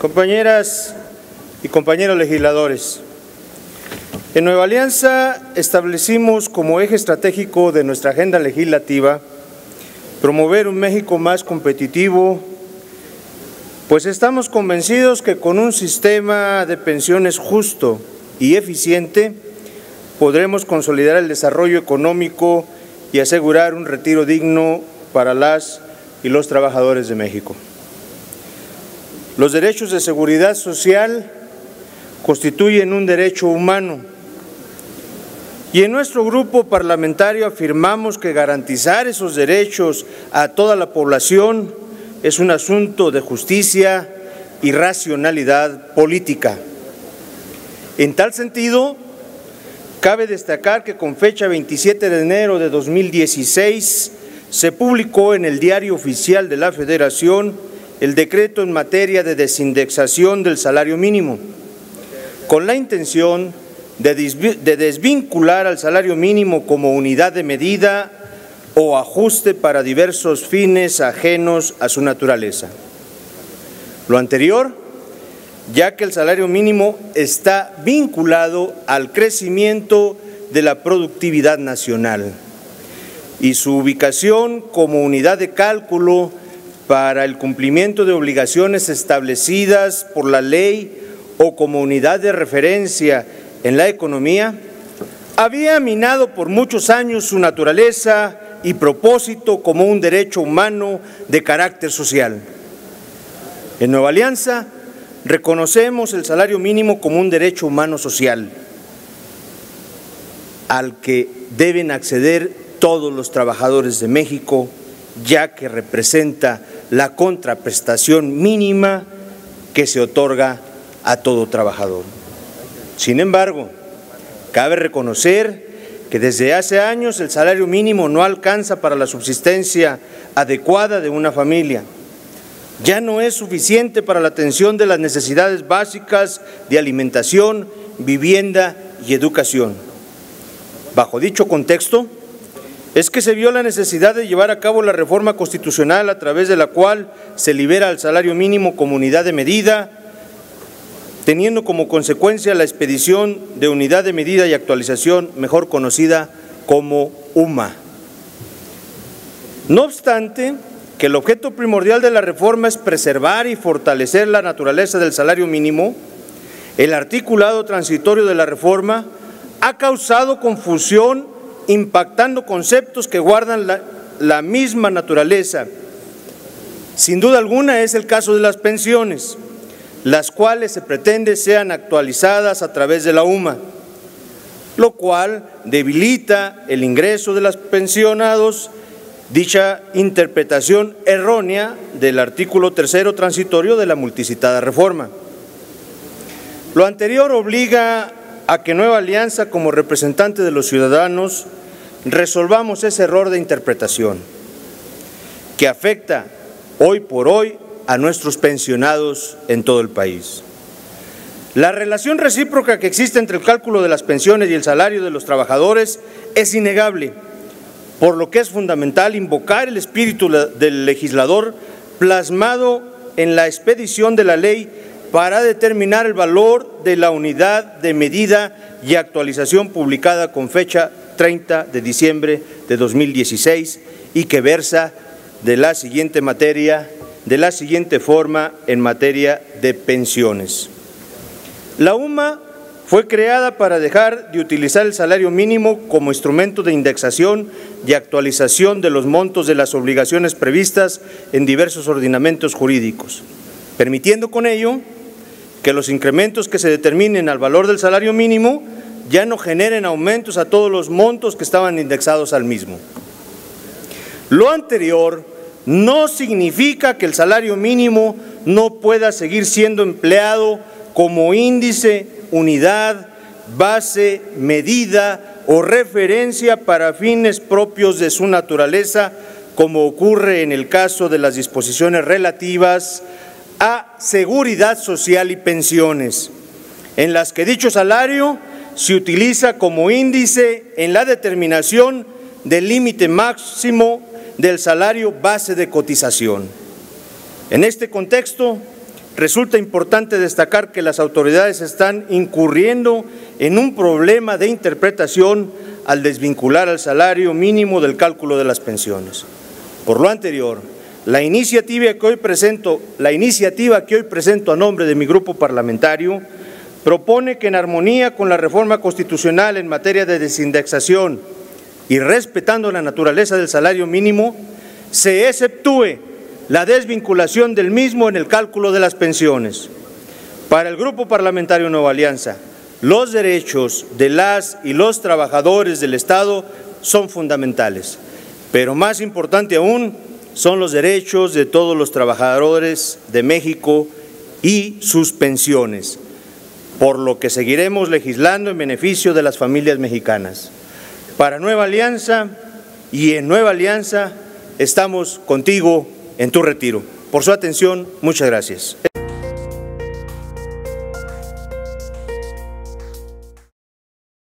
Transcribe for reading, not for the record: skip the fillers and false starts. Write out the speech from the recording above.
Compañeras y compañeros legisladores, en Nueva Alianza establecimos como eje estratégico de nuestra agenda legislativa promover un México más competitivo, pues estamos convencidos que con un sistema de pensiones justo y eficiente podremos consolidar el desarrollo económico y asegurar un retiro digno para las y los trabajadores de México. Los derechos de seguridad social constituyen un derecho humano y en nuestro grupo parlamentario afirmamos que garantizar esos derechos a toda la población es un asunto de justicia y racionalidad política. En tal sentido, cabe destacar que con fecha 27 de enero de 2016 se publicó en el Diario Oficial de la Federación el decreto en materia de desindexación del salario mínimo, con la intención de desvincular al salario mínimo como unidad de medida o ajuste para diversos fines ajenos a su naturaleza. Lo anterior, ya que el salario mínimo está vinculado al crecimiento de la productividad nacional y su ubicación como unidad de cálculo para el cumplimiento de obligaciones establecidas por la ley o como unidad de referencia en la economía, había minado por muchos años su naturaleza y propósito como un derecho humano de carácter social. En Nueva Alianza reconocemos el salario mínimo como un derecho humano social al que deben acceder todos los trabajadores de México, ya que representa la contraprestación mínima que se otorga a todo trabajador. Sin embargo, cabe reconocer que desde hace años el salario mínimo no alcanza para la subsistencia adecuada de una familia. Ya no es suficiente para la atención de las necesidades básicas de alimentación, vivienda y educación. Bajo dicho contexto, es que se vio la necesidad de llevar a cabo la reforma constitucional a través de la cual se libera al salario mínimo como unidad de medida, teniendo como consecuencia la expedición de unidad de medida y actualización, mejor conocida como UMA. No obstante, que el objeto primordial de la reforma es preservar y fortalecer la naturaleza del salario mínimo, el articulado transitorio de la reforma ha causado confusión impactando conceptos que guardan la misma naturaleza. Sin duda alguna es el caso de las pensiones, las cuales se pretende sean actualizadas a través de la UMA, lo cual debilita el ingreso de los pensionados. Dicha interpretación errónea del artículo tercero transitorio de la multicitada reforma. Lo anterior obliga a que Nueva Alianza, como representante de los ciudadanos, resolvamos ese error de interpretación que afecta hoy por hoy a nuestros pensionados en todo el país. La relación recíproca que existe entre el cálculo de las pensiones y el salario de los trabajadores es innegable, por lo que es fundamental invocar el espíritu del legislador plasmado en la expedición de la ley para determinar el valor de la unidad de medida y actualización publicada con fecha 30 de diciembre de 2016 y que versa de la siguiente forma en materia de pensiones. La UMA fue creada para dejar de utilizar el salario mínimo como instrumento de indexación y actualización de los montos de las obligaciones previstas en diversos ordenamientos jurídicos, permitiendo con ello que los incrementos que se determinen al valor del salario mínimo ya no generen aumentos a todos los montos que estaban indexados al mismo. Lo anterior no significa que el salario mínimo no pueda seguir siendo empleado como índice, unidad, base, medida o referencia para fines propios de su naturaleza, como ocurre en el caso de las disposiciones relativas a seguridad social y pensiones, en las que dicho salario se utiliza como índice en la determinación del límite máximo del salario base de cotización. En este contexto, resulta importante destacar que las autoridades están incurriendo en un problema de interpretación al desvincular al salario mínimo del cálculo de las pensiones. Por lo anterior, la iniciativa que hoy presento a nombre de mi grupo parlamentario propone que, en armonía con la reforma constitucional en materia de desindexación y respetando la naturaleza del salario mínimo, se exceptúe la desvinculación del mismo en el cálculo de las pensiones. Para el Grupo Parlamentario Nueva Alianza, los derechos de las y los trabajadores del Estado son fundamentales, pero más importante aún son los derechos de todos los trabajadores de México y sus pensiones, por lo que seguiremos legislando en beneficio de las familias mexicanas. Para Nueva Alianza y en Nueva Alianza estamos contigo en tu retiro. Por su atención, muchas gracias.